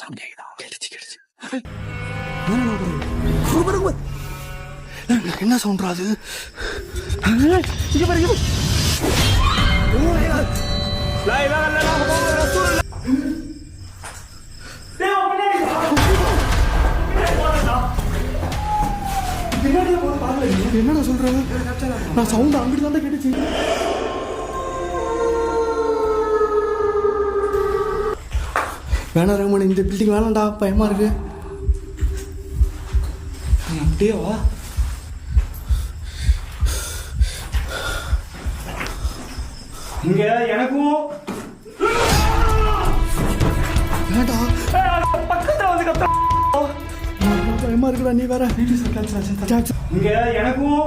Sound கேக்குதா? கேட்டுச்சு. என்ன சவுண்டா அது? என்னடா சொல்ற? நான் சவுண்ட் அங்கிட்டு தான் கேட்டுச்சு. வேணா ரகுமான், இந்த பில்டிங் வேணாம்டா, பயமா இருக்கு. அப்படியே வா. இங்க எனக்கும் வேண்டா, பக்கத்துல வந்து கத்த. பயமா இருக்குடா, நீ வேற. இங்க எனக்கும்